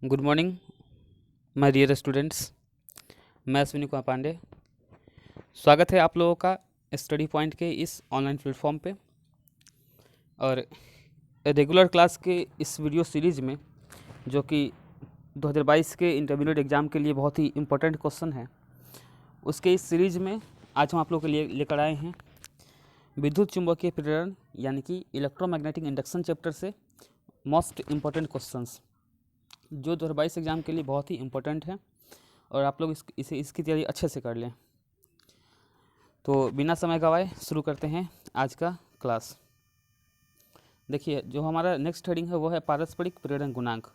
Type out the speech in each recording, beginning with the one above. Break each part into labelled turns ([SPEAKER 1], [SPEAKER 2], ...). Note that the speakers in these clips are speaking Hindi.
[SPEAKER 1] Good morning my dear students. मैं अश्विनी कुमार पांडे। स्वागत है आप लोगों का स्टडी पॉइंट के इस ऑनलाइन प्लेटफॉर्म पे। और रेगुलर क्लास के इस वीडियो सीरीज़ में जो कि 2022 के इंटरमीडिएट एग्ज़ाम के लिए बहुत ही इम्पोर्टेंट क्वेश्चन है, उसके इस सीरीज़ में आज हम आप लोगों के लिए लेकर आए हैं विद्युत चुंबकीय प्रेरण यानी कि इलेक्ट्रोमैग्नेटिक इंडक्शन चैप्टर से मोस्ट इम्पोर्टेंट क्वेश्चंस जो 2022 एग्ज़ाम के लिए बहुत ही इम्पोर्टेंट है और आप लोग इसकी तैयारी अच्छे से कर लें। तो बिना समय गवाए शुरू करते हैं आज का क्लास। देखिए, जो हमारा नेक्स्ट हेडिंग है वो है पारस्परिक प्रेरण गुणांक,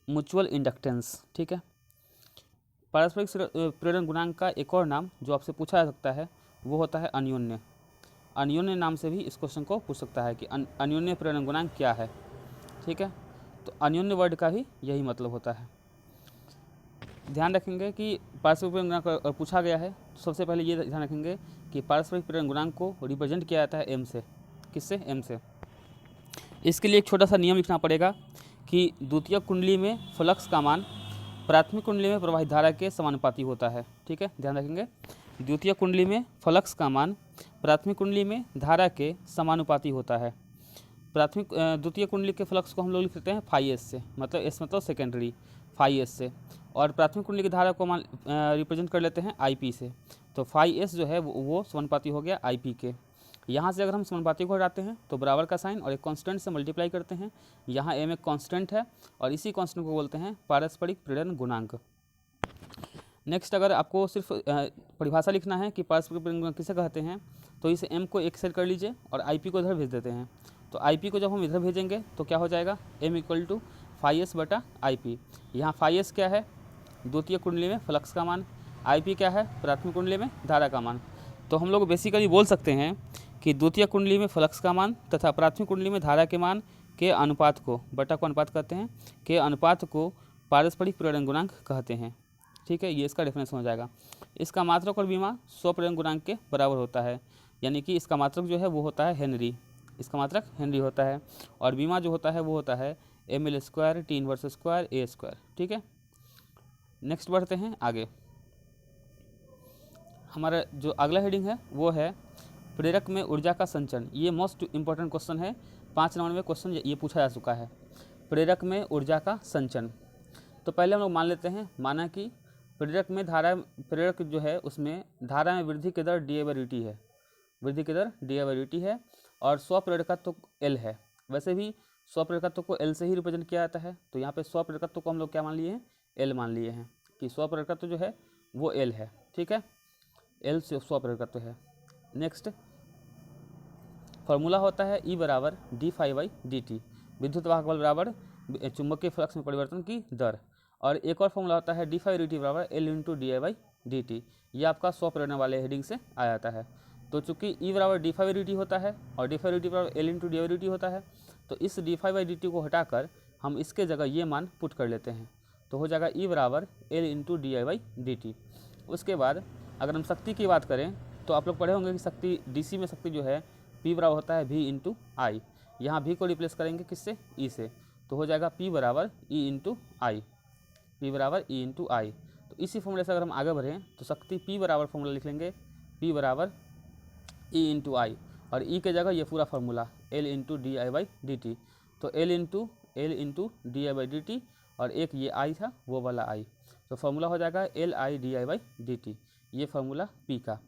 [SPEAKER 1] म्यूचुअल इंडक्टेंस। ठीक है, पारस्परिक प्रेरण गुणांक का एक और नाम जो आपसे पूछा जा सकता है वो होता है अन्योन्य। अन्योन्य नाम से भी इस क्वेश्चन को पूछ सकता है कि अन्योन्य प्रेरण गुणांक क्या है। ठीक है, तो अन्योन्य वर्ड का भी यही मतलब होता है। ध्यान रखेंगे कि पारस्परिक प्रेरण गुणांक पूछा गया है तो सबसे पहले ये ध्यान रखेंगे कि पारस्परिक प्रेरण गुणांक को रिप्रेजेंट किया जाता है एम से। किससे? एम से। इसके लिए एक छोटा सा नियम लिखना पड़ेगा कि द्वितीय कुंडली में फ्लक्स का मान प्राथमिक कुंडली में प्रवाहित धारा के समानुपाती होता है। ठीक है, ध्यान रखेंगे, द्वितीय कुंडली में फ्लक्स का मान प्राथमिक कुंडली में धारा के समानुपाती होता है। द्वितीय कुंडली के फ्लक्स को हम लोग लिख देते हैं फाई एस से, मतलब एस मतलब सेकेंडरी, फाई एस से। और प्राथमिक कुंडली की धारा को मान रिप्रेजेंट कर लेते हैं आई पी से। तो फाई एस जो है वो समानुपाती हो गया आई पी के। यहाँ से अगर हम समानुपाती को हटाते हैं तो बराबर का साइन और एक कांस्टेंट से मल्टीप्लाई करते हैं। यहाँ एम एक कांस्टेंट है और इसी कांस्टेंट को बोलते हैं पारस्परिक प्रेरण गुणांक। नेक्स्ट, अगर आपको सिर्फ परिभाषा लिखना है कि पारस्परिक प्रेरण गुणांक किसे कहते हैं तो इस एम को एक साइड कर लीजिए और आई पी को इधर भेज देते हैं। तो आई पी को जब हम इधर भेजेंगे तो क्या हो जाएगा? M equal to phi S बटा आई पी। यहाँ फाई एस क्या है? द्वितीय कुंडली में फ्लक्स का मान। आई पी क्या है? प्राथमिक कुंडली में धारा का मान। तो हम लोग बेसिकली बोल सकते हैं कि द्वितीय कुंडली में फ्लक्स का मान तथा प्राथमिक कुंडली में धारा के मान के अनुपात को, बटा को अनुपात कहते हैं, के अनुपात को पारस्परिक प्रेरण गुणांक कहते हैं। ठीक है, ये इसका डेफिनेशन हो जाएगा। इसका मात्रक और विमा 100 प्रेरण गुणांक के बराबर होता है, यानी कि इसका मात्रक जो है वो होता है हेनरी। इसका मात्रक हेनरी होता है और विमा जो होता है वो होता है M L square T inverse square A square. ठीक है, नेक्स्ट बढ़ते हैं आगे। हमारा जो अगला हेडिंग है वो है प्रेरक में ऊर्जा का संचरण। ये मोस्ट इंपॉर्टेंट क्वेश्चन है, 5 नंबर में क्वेश्चन ये पूछा जा चुका है, प्रेरक में ऊर्जा का संचरण। तो पहले हम लोग मान लेते हैं, माना कि प्रेरक जो है उसमें धारा में वृद्धि की दर D A by D T है, वृद्धि की दर D A by D T है और स्वप्रेरकत्व तो एल है। वैसे भी स्वप्रेरकत्व को एल से ही रिप्रेजेंट किया जाता है, तो यहाँ पे स्वप्रेरकत्व को हम लोग क्या मान लिए हैं? एल मान लिए हैं कि स्वप्रेरकत्व जो है वो एल है। ठीक है, एल से स्वप्रेरकत्व है। नेक्स्ट फॉर्मूला होता है ई बराबर D phi by D T, विद्युत वाहक बल बराबर चुंबकीय फ्लक्स में परिवर्तन की दर। और एक और फॉर्मूला होता है डी फाई डी टी बराबर L into D I by D T. ये आपका स्वप्रेरण वाले हेडिंग से आ जाता है। तो चूंकि ई बराबर D phi by D T होता है और डी फाई डी टी बराबर L into D I by D T होता है, तो इस D phi by D T को हटाकर हम इसके जगह ये मान पुट कर लेते हैं, तो हो जाएगा ई बराबर L into D I by D T. उसके बाद अगर हम शक्ति की बात करें तो आप लोग पढ़े होंगे कि शक्ति डीसी में शक्ति जो है पी बराबर होता है वी इंटू आई। यहाँ भी को रिप्लेस करेंगे किससे? ई से, तो हो जाएगा पी बराबर ई इंटू आई, पी बराबर ई इंटू आई। तो इसी फॉर्मूले से अगर हम आगे बढ़ें तो शक्ति पी बराबर फॉर्मूला लिख लेंगे पी बराबर ई इंटू आई और ई के जगह ये पूरा formula L into D I by D T. तो L into D I by D T और एक ये आई था वो वाला आई, तो फार्मूला हो जाएगा L I D I by D T, ये फार्मूला पी का।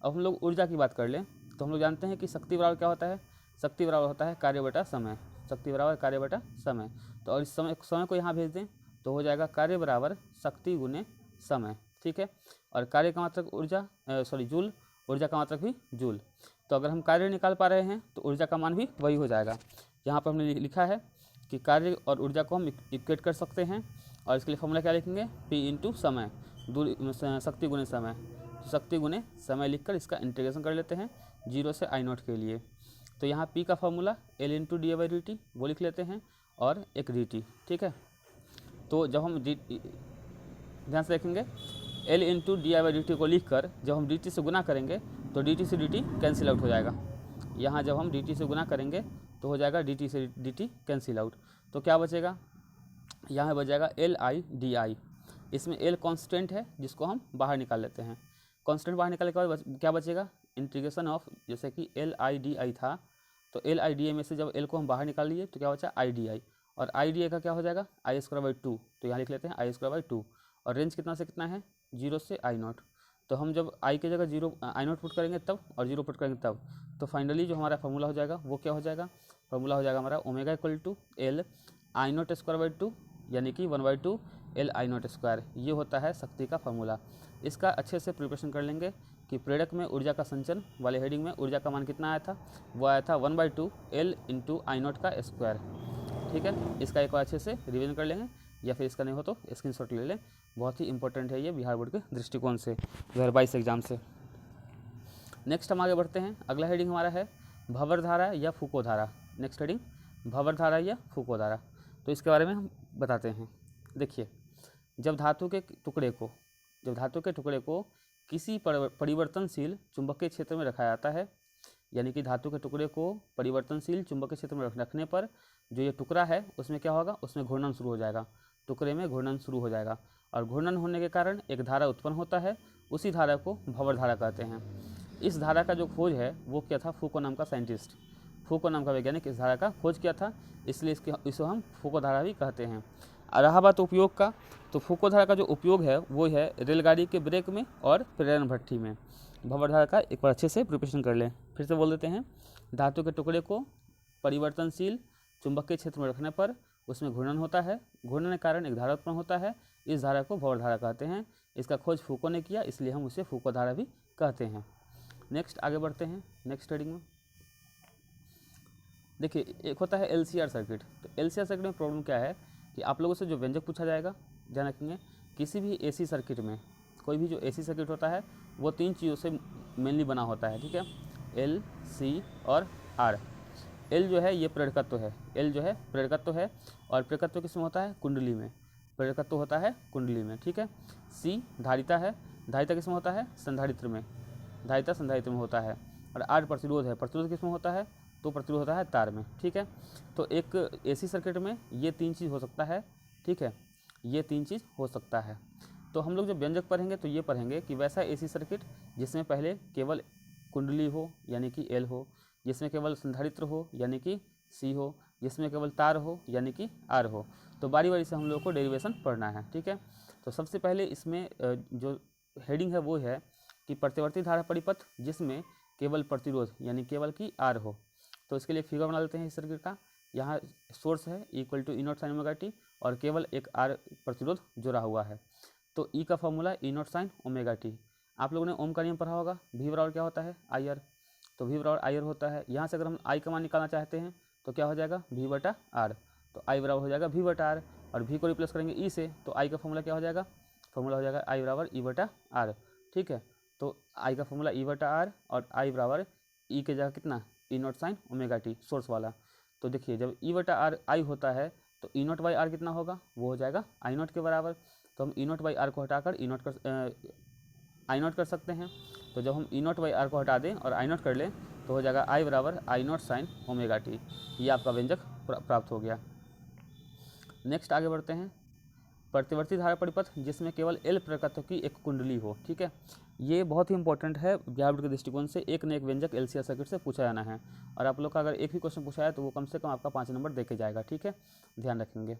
[SPEAKER 1] अब हम लोग ऊर्जा की बात कर लें तो हम लोग जानते हैं कि शक्ति बराबर क्या होता है? शक्ति बराबर होता है कार्य बटा समय, शक्ति बराबर कार्य बटा समय। तो और इस समय को यहाँ भेज दें तो हो जाएगा कार्य बराबर शक्ति गुने समय। ठीक है, और कार्य का मात्रक ऊर्जा जूल, ऊर्जा का मात्रक भी जूल। तो अगर हम कार्य निकाल पा रहे हैं तो ऊर्जा का मान भी वही हो जाएगा। यहाँ पर हमने लिखा है कि कार्य और ऊर्जा को हम इक्वेट कर सकते हैं और इसके लिए फॉर्मूला क्या लिखेंगे? पी इंटू समय, शक्ति गुने समय। तो शक्ति गुने समय लिखकर इसका इंटीग्रेशन कर लेते हैं 0 से आई नॉट के लिए। तो यहाँ पी का formula L into D A by D T वो लिख लेते हैं और एक डी टी। ठीक है, तो जब हम ध्यान से देखेंगे L into D I by D T को लिख कर जब हम डी टी से गुना करेंगे तो डी टी से डी टी कैंसिल आउट हो जाएगा। यहाँ जब हम डी टी से गुना करेंगे तो हो जाएगा डी टी से डी टी कैंसिल आउट। तो क्या बचेगा? यहाँ बच जाएगा LIDI। इसमें L कांस्टेंट है जिसको हम बाहर निकाल लेते हैं। कांस्टेंट बाहर निकालने के बाद क्या बचेगा, इंटीग्रेशन ऑफ, जैसे कि LIDI था तो LIDI में से जब L को हम बाहर निकाल लिए तो क्या बचा IDI, और IDI का क्या हो जाएगा I²/2, तो यहाँ लिख लेते हैं I²/2। और रेंज कितना से कितना है, 0 से I0। तो हम जब I की जगह 0 I0 पुट करेंगे तब और 0 पुट करेंगे तब, तो फाइनली जो हमारा फार्मूला हो जाएगा वो क्या हो जाएगा, फार्मूला हो जाएगा हमारा ω = L I0²/2, यानी कि 1/2 LI0²। ये होता है शक्ति का फार्मूला। इसका अच्छे से प्रिपरेशन कर लेंगे कि प्रेरक में ऊर्जा का संचरण वाले हेडिंग में ऊर्जा का मान कितना आया था, वो आया था 1/2 L × I0²। ठीक है, इसका एक बार अच्छे से रिवीजन कर लेंगे, या फिर इसका नहीं हो तो स्क्रीनशॉट ले लें। बहुत ही इंपॉर्टेंट है ये बिहार बोर्ड के दृष्टिकोण से, 2022 एग्जाम से। नेक्स्ट हम आगे बढ़ते हैं। अगला हेडिंग हमारा है भंवर धारा या फूको धारा। नेक्स्ट हेडिंग भंवर धारा या फूको धारा। तो इसके बारे में हम बताते हैं। देखिए, जब धातु के टुकड़े को किसी परिवर्तनशील चुंबकीय क्षेत्र में रखा जाता है, यानी कि धातु के टुकड़े को परिवर्तनशील चुंबकीय क्षेत्र में रखने पर जो ये टुकड़ा है उसमें क्या होगा, उसमें घूर्णन शुरू हो जाएगा, टुकड़े में घूर्णन शुरू हो जाएगा, और घूर्णन होने के कारण एक धारा उत्पन्न होता है। उसी धारा को भंवर धारा कहते हैं। इस धारा का जो खोज है वो क्या था, फूको नाम का साइंटिस्ट, फूको नाम का वैज्ञानिक इस धारा का खोज किया था, इसलिए इसे हम फूको धारा भी कहते हैं। रहा बात उपयोग का, तो फूको धारा का जो उपयोग है वो है रेलगाड़ी के ब्रेक में और प्रेरण भट्ठी में। भंवर धारा का एक बार अच्छे से प्रिपरेशन कर लें। फिर से बोल देते हैं, धातु के टुकड़े को परिवर्तनशील चुंबकीय क्षेत्र में रखने पर उसमें घूर्णन होता है, घूर्णन के कारण एक धारा उत्पन्न होता है, इस धारा को भंवर धारा कहते हैं। इसका खोज फूको ने किया, इसलिए हम उसे फूको धारा भी कहते हैं। नेक्स्ट आगे बढ़ते हैं नेक्स्ट हेडिंग में। देखिए, एक होता है LCR सर्किट। तो LCR सर्किट में प्रॉब्लम क्या है कि आप लोगों से जो व्यंजक पूछा जाएगा, ध्यान रखेंगे, किसी भी AC सर्किट में, कोई भी जो AC सर्किट होता है वो 3 चीज़ों से मेनली बना होता है। ठीक है, L, C और R। L जो है ये प्रेरकत्व है, L जो है प्रेरकत्व है, और प्रेरकत्व किसमें होता है, कुंडली में, प्रेरकत्व होता है कुंडली में। ठीक है, C धारिता है, धारिता किसमें होता है, संधारित्र में, धारिता संधारित्र में होता है, और R प्रतिरोध है, प्रतिरोध किसमें होता है, तो प्रतिरोध होता है तार में। ठीक है, तो एक AC सर्किट में ये 3 चीज़ हो सकता है। ठीक है, ये 3 चीज़ हो सकता है। तो हम लोग जब व्यंजक पढ़ेंगे तो ये पढ़ेंगे कि वैसा AC सर्किट जिसमें पहले केवल कुंडली हो यानी कि L हो, जिसमें केवल संधारित्र हो यानी कि C हो, जिसमें केवल तार हो यानी कि R हो। तो बारी बारी से हम लोग को डेरिवेशन पढ़ना है। ठीक है, तो सबसे पहले इसमें जो हेडिंग है वो है कि प्रतिवर्ती धारा परिपथ जिसमें केवल प्रतिरोध यानी केवल कि R हो। तो इसके लिए फिगर बना लेते हैं इस सर्किट का। यहाँ सोर्स है = E0 sin ωt, और केवल एक R प्रतिरोध जुड़ा हुआ है। तो E का फॉर्मूला E0 sin ωt। आप लोगों ने ओम का नियम पढ़ा होगा, V बराबर क्या होता है, IR। तो V बराबर IR होता है। यहाँ से अगर हम I का मान निकालना चाहते हैं तो क्या हो जाएगा, V/R। तो I बराबर हो जाएगा V/R, और V को रिप्लेस करेंगे E से, तो I का फॉर्मूला क्या हो जाएगा, फॉर्मूला हो जाएगा I बराबर E/R। ठीक है, तो I का फॉर्मूला E/R, और I बराबर E के जगह कितना, E0 sin ωt, सोर्स वाला। तो देखिए, जब E/R I होता है तो E0/R कितना होगा, वो हो जाएगा I0 के बराबर। तो हम E0/R को हटाकर I0 कर सकते हैं। तो जब हम E0/R को हटा दें और I0 कर लें तो हो जाएगा I बराबर I0 sin ωt। ये आपका व्यंजक प्राप्त हो गया। नेक्स्ट आगे बढ़ते हैं, प्रतिवर्ती धारा परिपथ जिसमें केवल L प्रेरकत्व की एक कुंडली हो। ठीक है, ये बहुत ही इंपॉर्टेंट है बिहार बोर्ड के दृष्टिकोण से। एक न एक व्यंजक LCR सर्किट से पूछा जाना है, और आप लोग का अगर एक भी क्वेश्चन पूछा है तो वो कम से कम आपका 5 नंबर दे के जाएगा। ठीक है, ध्यान रखेंगे।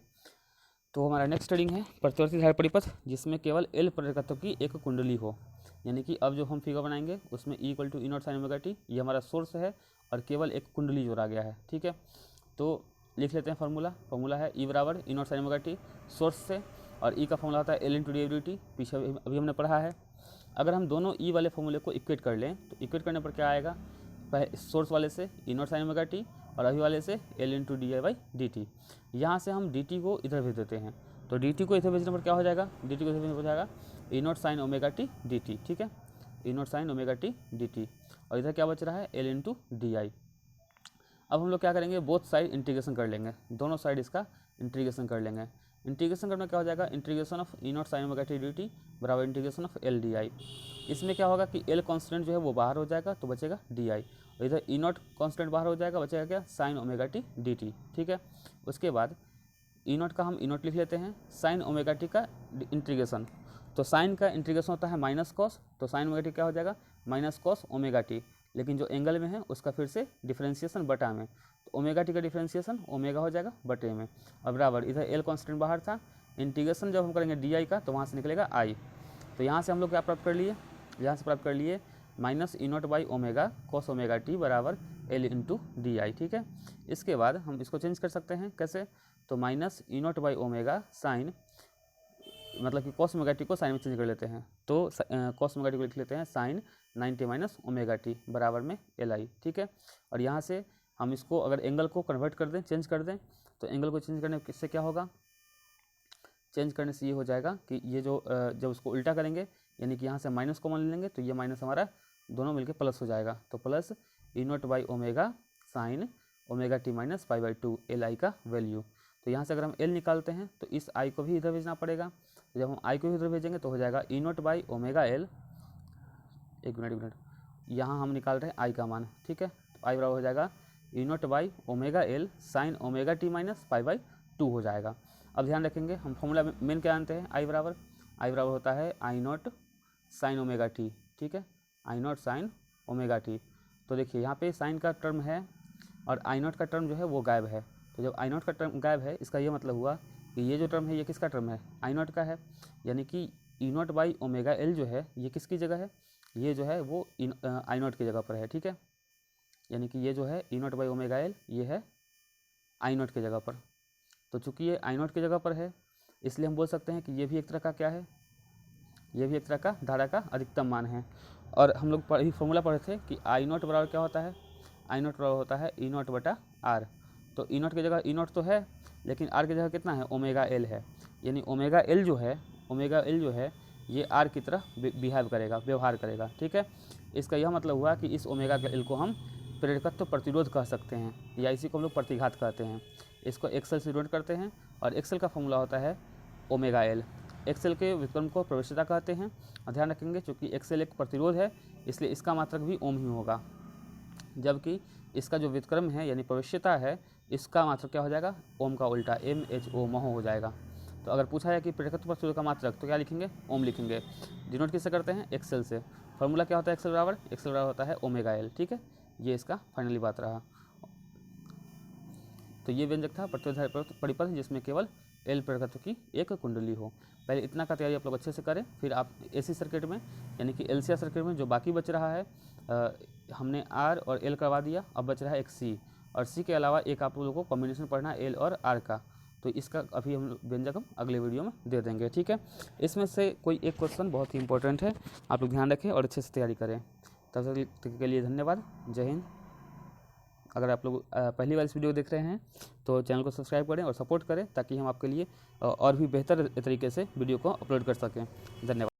[SPEAKER 1] तो हमारा नेक्स्ट हेडिंग है प्रतिवर्ती धारा परिपथ जिसमें केवल L प्रेरकत्व की एक कुंडली हो, यानी कि अब जो हम फिगर बनाएंगे उसमें E = E0 sin ωt, ये हमारा सोर्स है और केवल एक कुंडली जोड़ा गया है। ठीक है, तो लिख लेते हैं फार्मूला है E बराबर E0 sin ωt सोर्स से, और E का फॉर्मूला होता है L × dIdt, पीछे अभी हमने पढ़ा है। अगर हम दोनों E वाले फॉर्मूले को इक्वेट कर लें तो इक्वेट करने पर क्या आएगा, सोर्स वाले से E0 sin ωt और अभी वाले से L × di/dt। यहाँ से हम dt को इधर भेज देते हैं, तो dt को इधर भेजने पर क्या हो जाएगा, dt को इधर भेजने पर हो जाएगा E0 sin ωt dt। ठीक है, E0 sin ωt dt, और इधर क्या बच रहा है, L × di। अब हम लोग क्या करेंगे, बोथ साइड इंटीग्रेशन कर लेंगे, दोनों साइड इसका इंटीग्रेशन कर लेंगे। इंटीग्रेशन करना क्या हो जाएगा, integration of E0 sin ωt dt बराबर इंटीग्रेशन ऑफ L di। इसमें क्या होगा कि L कांस्टेंट जो है वो बाहर हो जाएगा तो बचेगा di, और इधर E0 कांस्टेंट बाहर हो जाएगा, बचेगा क्या, sin ωt dt। ठीक है, उसके बाद ई नॉट का हम ई नॉट लिख लेते हैं, साइन ओमेगा टी का इंटीग्रेशन, तो साइन का इंटीग्रेशन होता है माइनस कॉस, तो साइन ओमेगा टी क्या हो जाएगा माइनस कॉस ओमेगा टी, लेकिन जो एंगल में है उसका फिर से डिफ्रेंशिएशन बटा में, तो ओमेगा टी का डिफ्रेंशिएशन ओमेगा हो जाएगा बटे में, और बराबर इधर एल कॉन्स्टेंट बाहर था, इंटीग्रेशन जब हम करेंगे डी आई का तो वहाँ से निकलेगा आई, तो यहाँ से हम लोग क्या प्राप्त कर लिए, यहाँ से प्राप्त कर लिए minus E naught by omega cos omega T बराबर एल इंटू डी आई। ठीक है, इसके बाद हम इसको चेंज कर सकते हैं कैसे, तो minus E naught by omega sine, मतलब कि कॉस ओमेगा टी को साइन में चेंज कर लेते हैं, तो कॉस ओमेगा टी को लिख लेते हैं साइन 90 माइनस ओमेगा टी बराबर में एल आई। ठीक है, और यहाँ से हम इसको अगर एंगल को कन्वर्ट कर दें, चेंज कर दें, तो एंगल को चेंज करने से क्या होगा, चेंज करने से ये हो जाएगा कि ये जो जब उसको उल्टा करेंगे यानी कि यहाँ से माइनस कॉमन ले लेंगे तो ये माइनस हमारा दोनों मिलके प्लस हो जाएगा, तो plus E naught by omega sine omega T minus pi by 2 L I का वैल्यू। तो यहाँ से अगर हम एल निकालते हैं तो इस आई को भी इधर भेजना पड़ेगा, तो जब हम आई को भी इधर भेजेंगे तो हो जाएगा E naught by omega L, एक मिनट यहाँ हम निकाल रहे हैं आई का मान। ठीक है, तो आई बराबर हो जाएगा E naught by omega L sine omega T minus pi by 2 हो जाएगा। अब ध्यान रखेंगे हम फॉर्मूला मेन क्या जानते हैं, आई बराबर होता है आई नॉट साइन ओमेगा टी। ठीक है, आई नॉट साइन ओमेगा टी, तो देखिए यहाँ पे साइन का टर्म है और आई नॉट का टर्म जो है वो गायब है, तो जब आई नॉट का टर्म गायब है इसका ये मतलब हुआ कि ये जो टर्म है ये किसका टर्म है, आई नॉट का है, यानी कि ई नॉट बाई ओमेगा एल जो है ये किसकी जगह है, ये जो है वो आई नॉट की जगह पर है। ठीक है, यानी कि ये जो है ई नॉट बाई ओमेगा एल ये है आई नॉट की जगह पर, तो चूँकि ये आई नॉट की जगह पर है इसलिए हम बोल सकते हैं कि ये भी एक तरह का क्या है, ये भी एक तरह का धारा का अधिकतम मान है। और हम लोग फॉर्मूला पढ़े थे कि आई नॉट बराबर क्या होता है, आई नॉट बराबर होता है ई नॉट बटा आर, तो ई नॉट की जगह ई नॉट तो है लेकिन आर की जगह कितना है ओमेगा एल है, यानी ओमेगा एल जो है ये आर की तरह व्यवहार करेगा। ठीक है, इसका यह मतलब हुआ कि इस ओमेगा एल को हम प्रेरकत्व प्रतिरोध कह सकते हैं, या इसी को हम लोग प्रतिघात कहते हैं। इसको एक्सेल से डिनोट करते हैं और एक्सेल का फॉर्मूला होता है ओमेगा एल, एक्सेल के व्युत्क्रम को प्रवेश्यता कहते हैं। और ध्यान रखेंगे क्योंकि एक्सेल एक प्रतिरोध है इसलिए इसका मात्रक भी ओम ही होगा, जबकि इसका जो व्युत्क्रम है यानी प्रवेश्यता है इसका मात्रक क्या हो जाएगा, ओम का उल्टा MHO महो हो जाएगा। तो अगर पूछा है कि प्रेरकत्व प्रतिरोध का मात्रक तो क्या लिखेंगे, ओम लिखेंगे। डिनोट किससे करते हैं, एक्सेल से। फॉर्मूला क्या होता है एक्सेल बराबर होता है ओमेगा एल। ठीक है, ये इसका फाइनली बात रहा। तो ये व्यंजक था प्रतिरोध परिपथ जिसमें केवल एल प्रेरकत्व की एक कुंडली हो। पहले इतना का तैयारी आप लोग अच्छे से करें, फिर आप एसी सर्किट में यानी कि एलसीआर सर्किट में जो बाकी बच रहा है हमने आर और एल करवा दिया, अब बच रहा है एक सी, और सी के अलावा एक आप लोगों को कॉम्बिनेशन पढ़ना है एल और आर का, तो इसका अभी हम व्यंजक हम अगले वीडियो में दे देंगे। ठीक है, इसमें से कोई एक क्वेश्चन बहुत ही इंपॉर्टेंट है, आप लोग ध्यान रखें और अच्छे से तैयारी करें। तब तक के लिए धन्यवाद, जय हिंद। अगर आप लोग पहली बार इस वीडियो देख रहे हैं तो चैनल को सब्सक्राइब करें और सपोर्ट करें ताकि हम आपके लिए और भी बेहतर तरीके से वीडियो को अपलोड कर सकें। धन्यवाद।